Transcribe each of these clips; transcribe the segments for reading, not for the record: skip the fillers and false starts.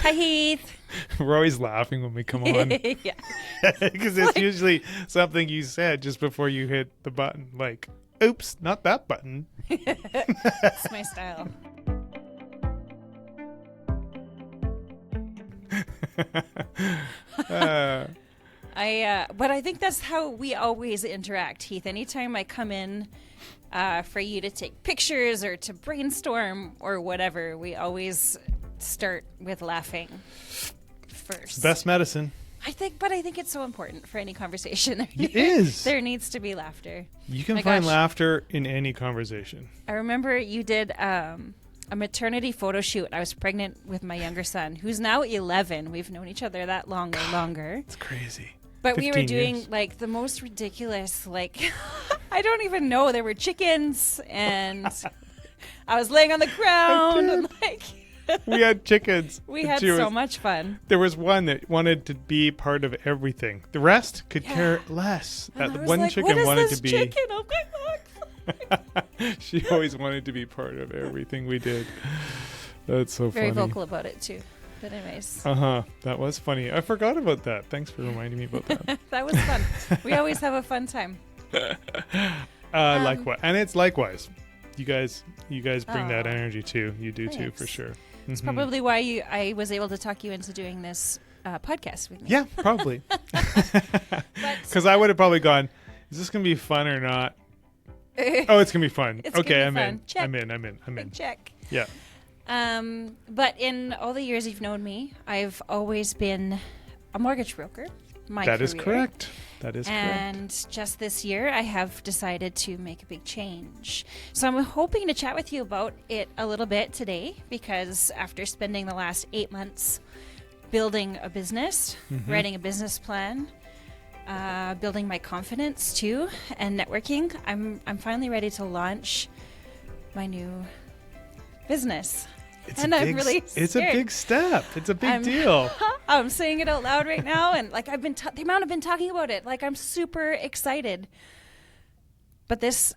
Hi, Heath. We're always laughing when we come on. Yeah. Because it's usually something you said just before you hit the button. Like, oops, not that button. It's my style. But I think that's how we always interact, Heath. Anytime I come in for you to take pictures or to brainstorm or whatever, we always start with laughing first. Best medicine. I think it's so important for any conversation. It is. There needs to be laughter. You can find laughter in any conversation. I remember you did a maternity photo shoot. I was pregnant with my younger son, who's now 11. We've known each other that long or longer. It's crazy. But we were doing years. like the most ridiculous, like, I don't even know. There were chickens and I was laying on the ground and like... We had chickens. We had so much fun. There was one that wanted to be part of everything. The rest could care less. And That I was one like, chicken what is wanted this to be. chicken? Oh my God. She always wanted to be part of everything we did. That's so Very funny. vocal about it too. But anyways. That was funny. I forgot about that. Thanks for reminding me about that. That was fun. We always have a fun time. Likewise. And it's likewise. You guys bring that energy too. You do too, for sure. It's probably why I was able to talk you into doing this podcast with me. Yeah, probably. Because I would have probably gone, is this going to be fun or not? Oh, it's going to be fun. Okay, I'm in. Check. I'm in. Check. Yeah. But in all the years you've known me, I've always been a mortgage broker. That is correct. That is correct. And just this year, I have decided to make a big change. So I'm hoping to chat with you about it a little bit today, because after spending the last 8 months building a business, writing a business plan, building my confidence too, and networking, I'm finally ready to launch my new business. I'm really scared. It's a big step. It's a big deal. I'm saying it out loud right now, and like the amount I've been talking about it, like I'm super excited. But this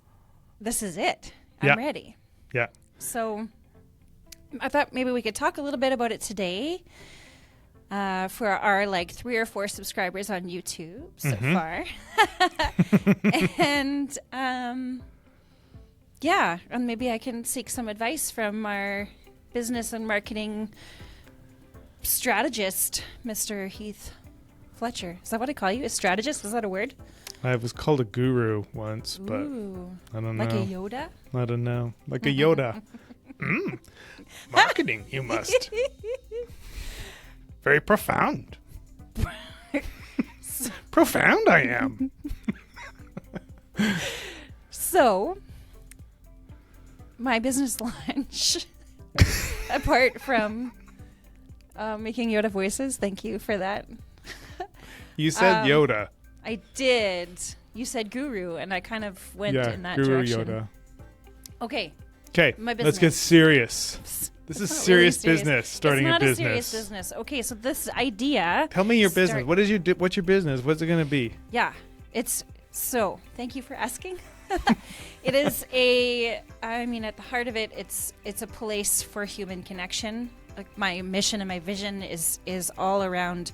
is it. I'm ready. Yeah. So I thought maybe we could talk a little bit about it today. For our like 3 or 4 subscribers on YouTube so far. And and maybe I can seek some advice from our business and marketing strategist, Mr. Heath Fletcher. Is that what I call you? A strategist? Is that a word? I was called a guru once, but I don't know. Like a Yoda? I don't know. Like a Yoda. Marketing, you must. Very profound. Profound I am. So, my business launch, apart from making Yoda voices, thank you for that. You said Yoda. I did. You said guru, and I kind of went in that Guru direction. Yoda. Okay. Okay, let's get serious. This is serious business, starting a business. It's not a serious business. Okay, so this idea... Tell me your business. What is what's your business? What's it going to be? Yeah, thank you for asking. It is at the heart of it, it's a place for human connection. Like my mission and my vision is all around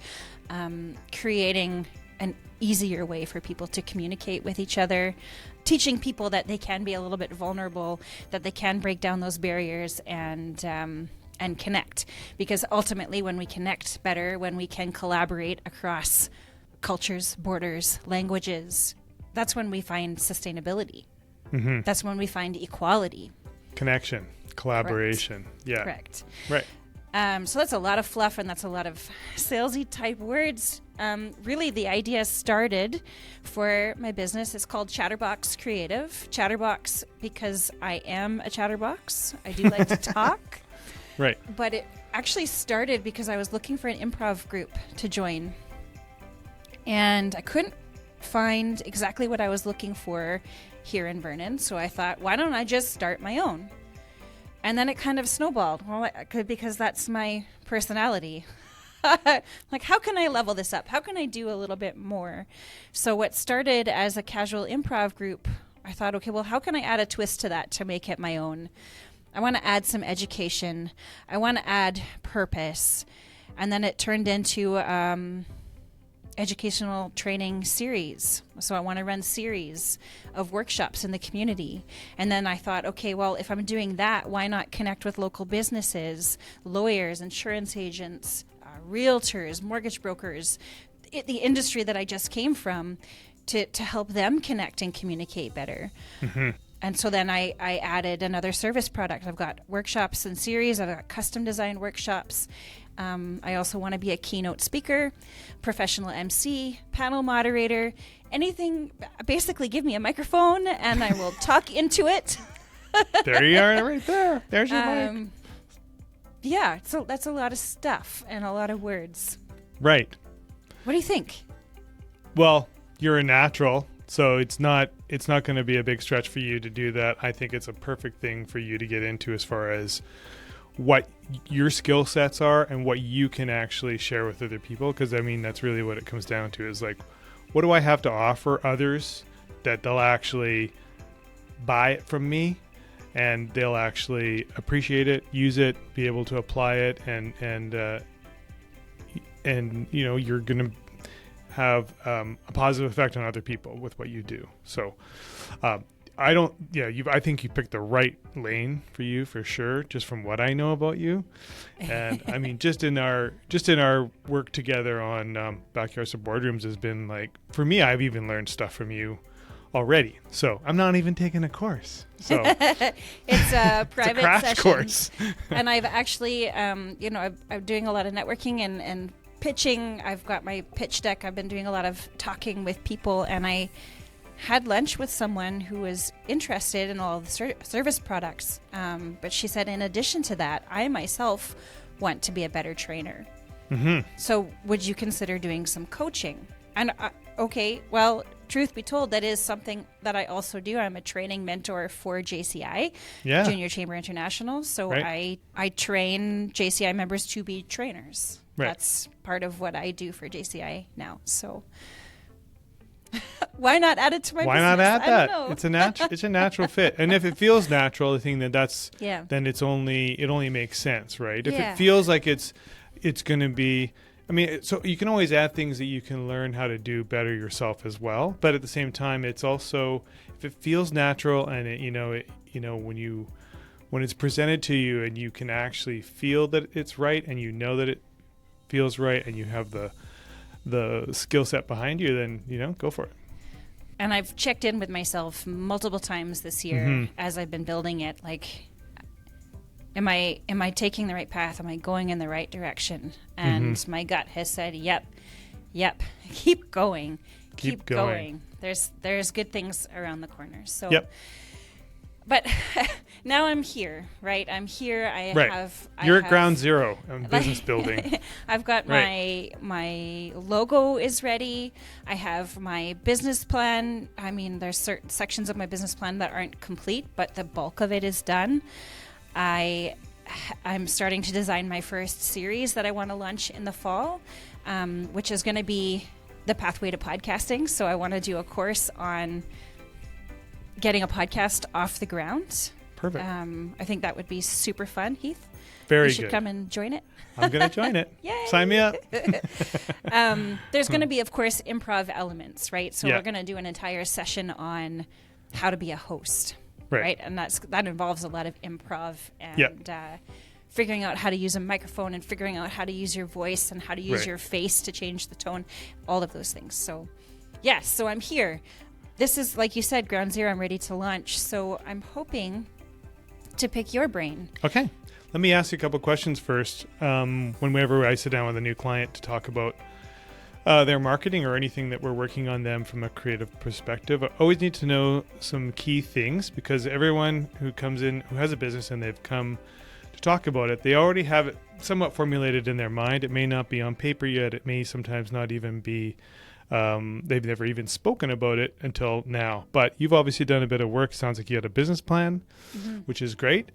creating an easier way for people to communicate with each other, teaching people that they can be a little bit vulnerable, that they can break down those barriers and connect. Because ultimately, when we connect better, when we can collaborate across cultures, borders, languages, that's when we find sustainability. That's when we find equality. Connection, collaboration. Correct. Yeah. Correct. Right. So that's a lot of fluff and that's a lot of salesy type words. Really, the idea started for my business. It's called Chatterbox Creative. Chatterbox because I am a chatterbox. I do like to talk. Right. But it actually started because I was looking for an improv group to join. And I couldn't find exactly what I was looking for here in Vernon. So I thought, why don't I just start my own? And then it kind of snowballed. Well, I could, because that's my personality. Like, how can I level this up? How can I do a little bit more? So what started as a casual improv group, I thought, okay, well, how can I add a twist to that to make it my own? I want to add some education. I want to add purpose. And then it turned into educational training series. So I want to run series of workshops in the community. And then I thought, okay, well, if I'm doing that, why not connect with local businesses, lawyers, insurance agents, realtors, mortgage brokers, the industry that I just came from, to help them connect and communicate better. Mm-hmm. And so then I added another service product. I've got workshops and series. I've got custom design workshops. I also want to be a keynote speaker, professional MC, panel moderator, anything. Basically, give me a microphone and I will talk into it. There you are, right there. There's your mic. Yeah, so that's a lot of stuff and a lot of words. Right. What do you think? Well, you're a natural, so it's not going to be a big stretch for you to do that. I think it's a perfect thing for you to get into as far as what your skill sets are and what you can actually share with other people. Because I mean, that's really what it comes down to, is like, what do I have to offer others that they'll actually buy it from me and they'll actually appreciate it, use it, be able to apply it, and you know, you're going to have a positive effect on other people with what you do. So I think you picked the right lane for you for sure, just from what I know about you. And I mean, just in our work together on Backyards to Boardrooms has been like, for me, I've even learned stuff from you already. So I'm not even taking a course. So it's a private it's a crash session. course. And I've actually, I'm doing a lot of networking and pitching. I've got my pitch deck. I've been doing a lot of talking with people, and I had lunch with someone who was interested in all the service products. But she said, in addition to that, I myself want to be a better trainer. Mm-hmm. So would you consider doing some coaching? And okay, well, truth be told, that is something that I also do. I'm a training mentor for JCI, Junior Chamber International. So right. I train JCI members to be trainers. Right. That's part of what I do for JCI now. So why not add it to my business? Why not add that? It's a natural fit. And if it feels natural, I think then it only makes sense, right? If it feels like it's going to be, I mean, so you can always add things that you can learn how to do better yourself as well. But at the same time, it's also, if it feels natural and when it's presented to you and you can actually feel that it's right and you know that it feels right and you have the skill set behind you, then go for it. And I've checked in with myself multiple times this year as I've been building it. Like, am I taking the right path? Am I going in the right direction? And my gut has said, yep, keep going, keep going. There's good things around the corner. So, but now I'm here, right? I'm here. You're at ground zero in business building. I've got my logo is ready. I have my business plan. I mean, there's certain sections of my business plan that aren't complete, but the bulk of it is done. I'm starting to design my first series that I want to launch in the fall, which is going to be the pathway to podcasting. So I want to do a course on getting a podcast off the ground. Perfect. I think that would be super fun, Heath. Very good. You should come and join it. I'm going to join it. Yay. Sign me up. There's going to be, of course, improv elements, right? So we're going to do an entire session on how to be a host, right? And that involves a lot of improv and figuring out how to use a microphone and figuring out how to use your voice and how to use your face to change the tone, all of those things. So, so I'm here. This is, like you said, ground zero. I'm ready to launch. So I'm hoping to pick your brain. Okay. Let me ask you a couple questions first. Whenever I sit down with a new client to talk about their marketing or anything that we're working on them from a creative perspective, I always need to know some key things, because everyone who comes in who has a business and they've come to talk about it, they already have it somewhat formulated in their mind. It may not be on paper yet. It may sometimes not even be they've never even spoken about it until now. But you've obviously done a bit of work. Sounds like you had a business plan, which is great.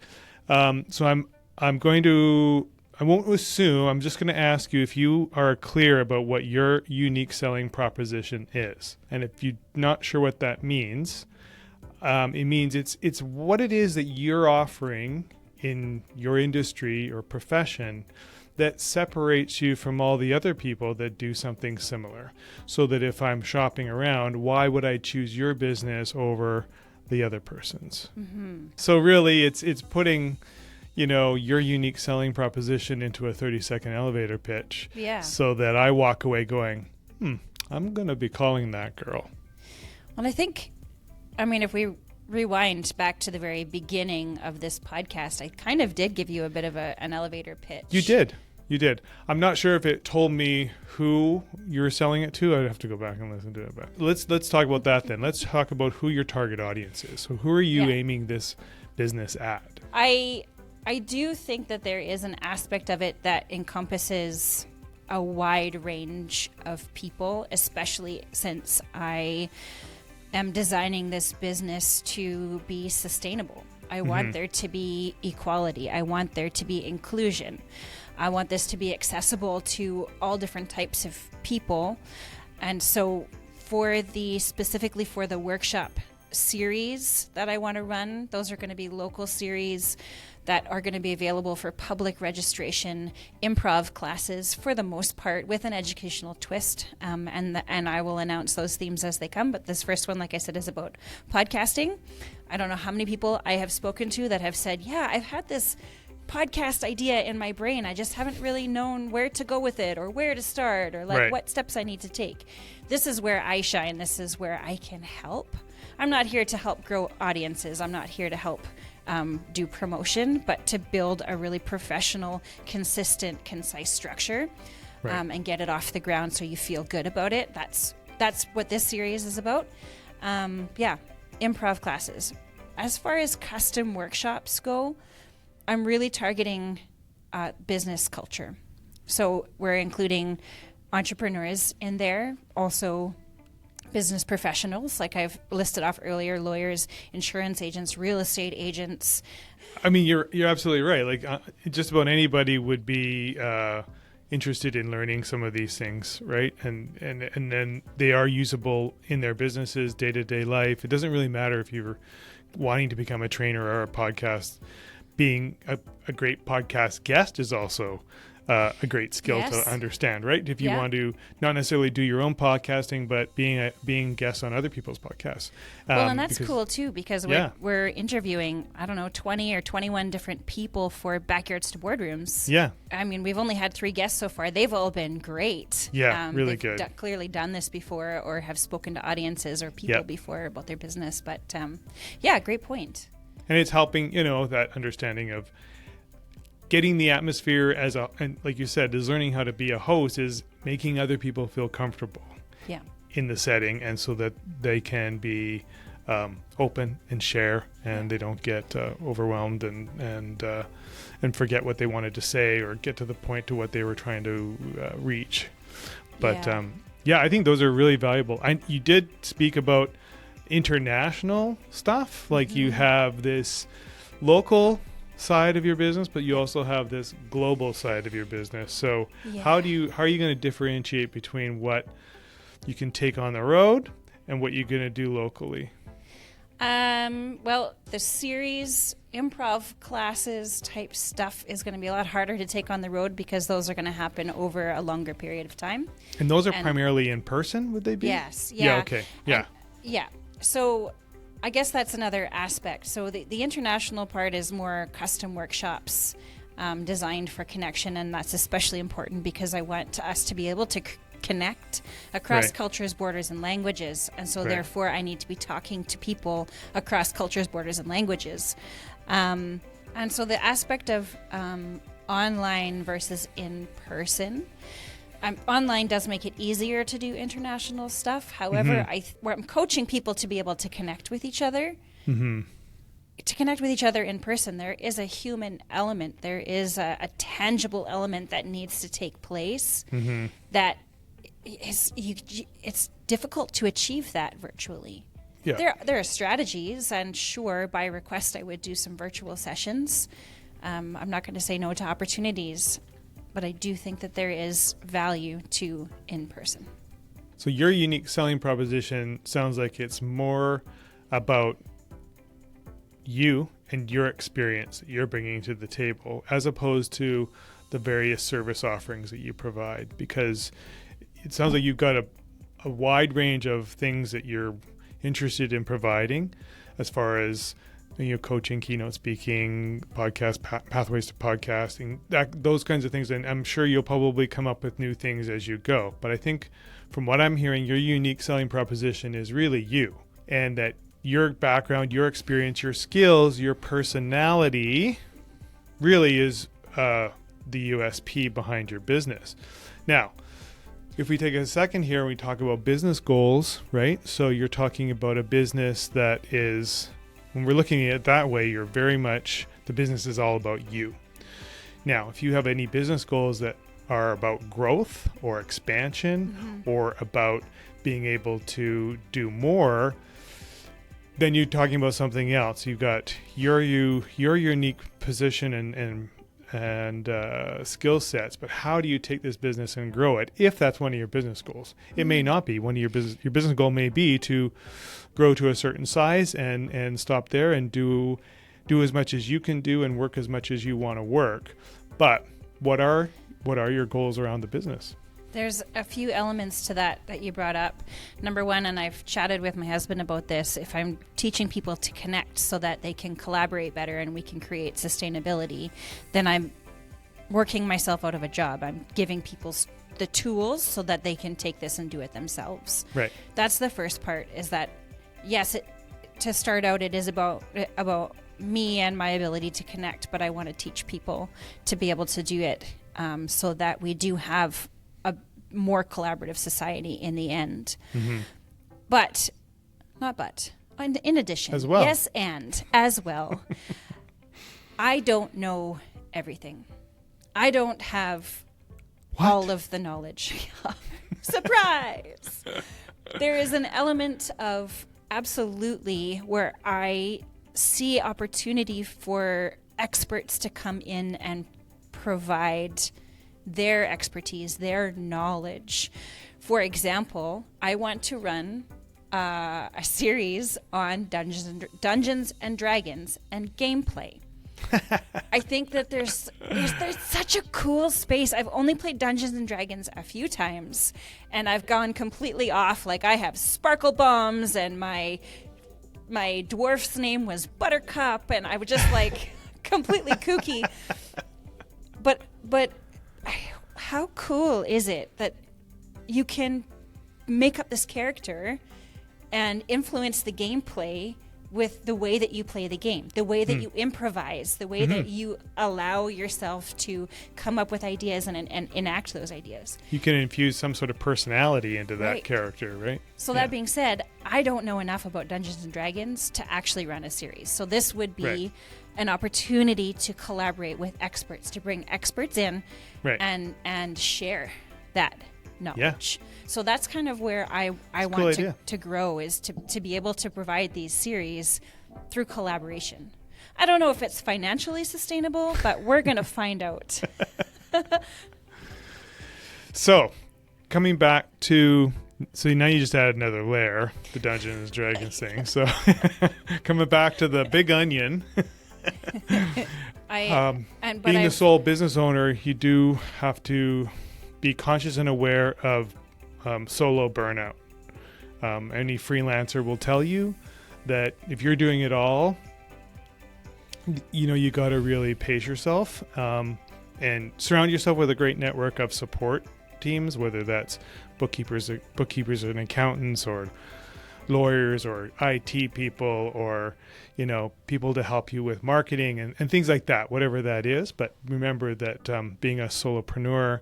So I won't assume. I'm just going to ask you if you are clear about what your unique selling proposition is. And if you're not sure what that means, it means it's what it is that you're offering in your industry or profession that separates you from all the other people that do something similar? So that if I'm shopping around, why would I choose your business over the other person's? Mm-hmm. So really, it's putting, your unique selling proposition into a 30-second elevator pitch. Yeah. So that I walk away going, I'm going to be calling that girl. Well, I think, if we rewind back to the very beginning of this podcast, I kind of did give you a bit of an elevator pitch. You did. I'm not sure if it told me who you were selling it to. I'd have to go back and listen to it. But let's talk about that then. Let's talk about who your target audience is. So who are you aiming this business at? I do think that there is an aspect of it that encompasses a wide range of people, especially since I am designing this business to be sustainable. I want there to be equality. I want there to be inclusion. I want this to be accessible to all different types of people. And so specifically for the workshop series that I want to run, those are going to be local series that are going to be available for public registration, improv classes for the most part, with an educational twist. And I will announce those themes as they come. But this first one, like I said, is about podcasting. I don't know how many people I have spoken to that have said, yeah, I've had this podcast idea in my brain. I just haven't really known where to go with it or where to start or what steps I need to take. This is where I shine. This is where I can help. I'm not here to help grow audiences. I'm not here to help do promotion, but to build a really professional, consistent, concise structure and get it off the ground so you feel good about it. That's what this series is about. Improv classes. As far as custom workshops go, I'm really targeting business culture. So we're including entrepreneurs in there, also business professionals, like I've listed off earlier, lawyers, insurance agents, real estate agents. You're absolutely right. Like just about anybody would be interested in learning some of these things, right? And then they are usable in their businesses, day-to-day life. It doesn't really matter if you're wanting to become a trainer or a podcast. Being a great podcast guest is also a great skill to understand, right? If you want to not necessarily do your own podcasting, but being guests on other people's podcasts. And that's cool too, because we're interviewing, 20 or 21 different people for Backyards to Boardrooms. Yeah. We've only had 3 guests so far. They've all been great. Yeah, really they've good. Clearly done this before or have spoken to audiences or people before about their business. But great point. And it's helping, that understanding of getting the atmosphere and like you said, is learning how to be a host is making other people feel comfortable in the setting. And so that they can be open and share and they don't get overwhelmed and forget what they wanted to say or get to the point to what they were trying to reach. But I think those are really valuable. You did speak about international stuff, like you have this local side of your business, but you also have this global side of your business. So how are you going to differentiate between what you can take on the road and what you're going to do locally? The series improv classes type stuff is going to be a lot harder to take on the road because those are going to happen over a longer period of time. And those are primarily in person, would they be? Yes. Yeah. Okay. Yeah. So I guess that's another aspect. So the international part is more custom workshops designed for connection, and that's especially important because I want us to be able to connect across cultures, borders, and languages. And so therefore I need to be talking to people across cultures, borders, and languages. And so the aspect of online versus in person, online does make it easier to do international stuff. However, I'm coaching people to be able to connect with each other. To connect with each other in person, there is a human element. There is a tangible element that needs to take place that it's difficult to achieve that virtually. Yeah. There are strategies, and sure, by request, I would do some virtual sessions. I'm not going to say no to opportunities, but I do think that there is value to in-person. So your unique selling proposition sounds like it's more about you and your experience that you're bringing to the table, as opposed to the various service offerings that you provide, because it sounds like you've got a wide range of things that you're interested in providing, as far as coaching, keynote speaking, podcast, pathways to podcasting, those kinds of things. And I'm sure you'll probably come up with new things as you go. But I think from what I'm hearing, your unique selling proposition is really you, and that your background, your experience, your skills, your personality really is the USP behind your business. Now, if we take a second here and we talk about business goals, right? So you're talking about a business that is, when we're looking at it that way, you're very much, the business is all about you. Now, if you have any business goals that are about growth or expansion, or about being able to do more, then you're talking about something else. You've got your unique position and skill sets, but how do you take this business and grow it, if that's one of your business goals? It may not be. One of your business goal may be to grow to a certain size and stop there and do as much as you can do and work as much as you want to work. But what are your goals around the business? There's a few elements to that you brought up. Number one, and I've chatted with my husband about this, if I'm teaching people to connect so that they can collaborate better and we can create sustainability, then I'm working myself out of a job. I'm giving people the tools so that they can take this and do it themselves. Right. That's the first part, is that, yes, to start out, it is about me and my ability to connect, but I want to teach people to be able to do it so that we do have a more collaborative society in the end. But, in addition, as well. Yes, and as well, I don't know everything. I don't have all of the knowledge. Surprise! There is an element of absolutely where I see opportunity for experts to come in and provide their expertise, their knowledge. For example, I want to run a series on Dungeons and Dragons and gameplay. I think that there's such a cool space. I've only played Dungeons and Dragons a few times, and I've gone completely off. Like, I have sparkle bombs, and my dwarf's name was Buttercup, and I was just like completely kooky. But how cool is it that you can make up this character and influence the gameplay with the way that you play the game, the way that you improvise, the way that you allow yourself to come up with ideas and enact those ideas. You can infuse some sort of personality into that character, right? So that being said, I don't know enough about Dungeons and Dragons to actually run a series. So this would be an opportunity to collaborate with experts, to bring experts in and share that knowledge. So that's kind of where I want to grow, is to be able to provide these series through collaboration. I don't know if it's financially sustainable, but we're going to find out. So coming back to, so now you just add another layer, the Dungeons and Dragons thing. So coming back to the big onion, being the sole business owner, you do have to be conscious and aware of solo burnout. Any freelancer will tell you that if you're doing it all, you got to really pace yourself and surround yourself with a great network of support teams, whether that's bookkeepers and accountants, or lawyers, or IT people, or people to help you with marketing and things like that, whatever that is. But remember that being a solopreneur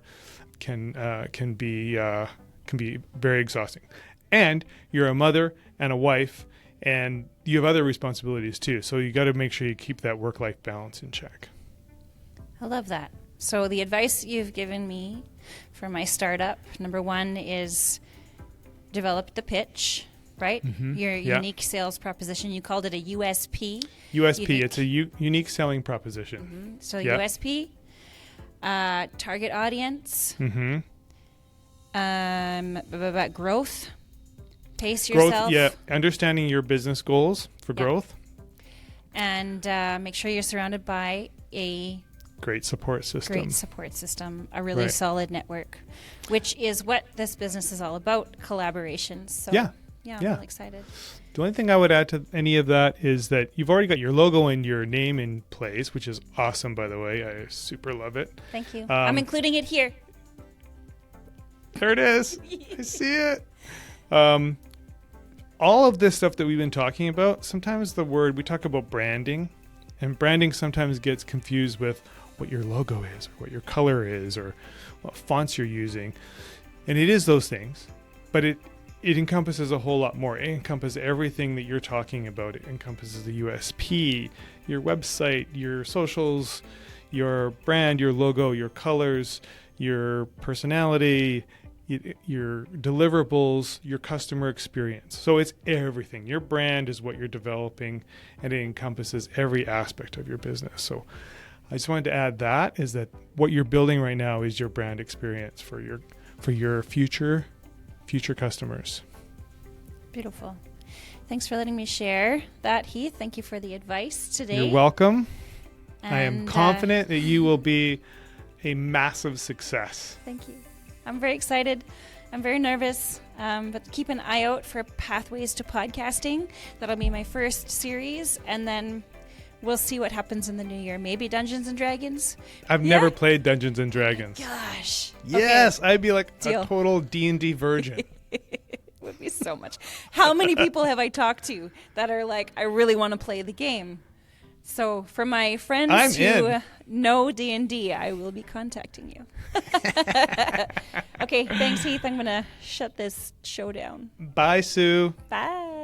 can be very exhausting, and you're a mother and a wife, and you have other responsibilities too. So you got to make sure you keep that work-life balance in check. I love that. So the advice you've given me for my startup, number one, is develop the pitch, right? Your unique sales proposition. You called it a USP. USP. It's a unique selling proposition. So USP. Target audience, growth, pace yourself. Understanding your business goals for growth. And make sure you're surrounded by a great support system. Great support system, a really Right. solid network, which is what this business is all about, collaboration. So Yeah. I'm Yeah. really excited. The only thing I would add to any of that is that you've already got your logo and your name in place, which is awesome, by the way. I super love it. Thank you. I'm including it here. There it is. I see it. All of this stuff that we've been talking about, sometimes we talk about branding, and branding sometimes gets confused with what your logo is, or what your color is, or what fonts you're using. And it is those things, but it encompasses a whole lot more. It encompasses everything that you're talking about. It encompasses the USP, your website, your socials, your brand, your logo, your colors, your personality, your deliverables, your customer experience. So it's everything. Your brand is what you're developing, and it encompasses every aspect of your business. So I just wanted to add that is that what you're building right now is your brand experience for your future customers. Beautiful. Thanks for letting me share that, Heath. Thank you for the advice today. You're welcome. And, I am confident that you will be a massive success. Thank you. I'm very excited. I'm very nervous, but keep an eye out for Pathways to Podcasting. That'll be my first series, and then we'll see what happens in the new year. Maybe Dungeons and Dragons. I've never played Dungeons and Dragons. Gosh. Yes, Okay. I'd be like Deal. a total D&D virgin. Would be so much. How many people have I talked to that are like, I really want to play the game? So for my friends I'm who in. know D&D, I will be contacting you. Okay, thanks, Heath. I'm going to shut this show down. Bye, Sue. Bye.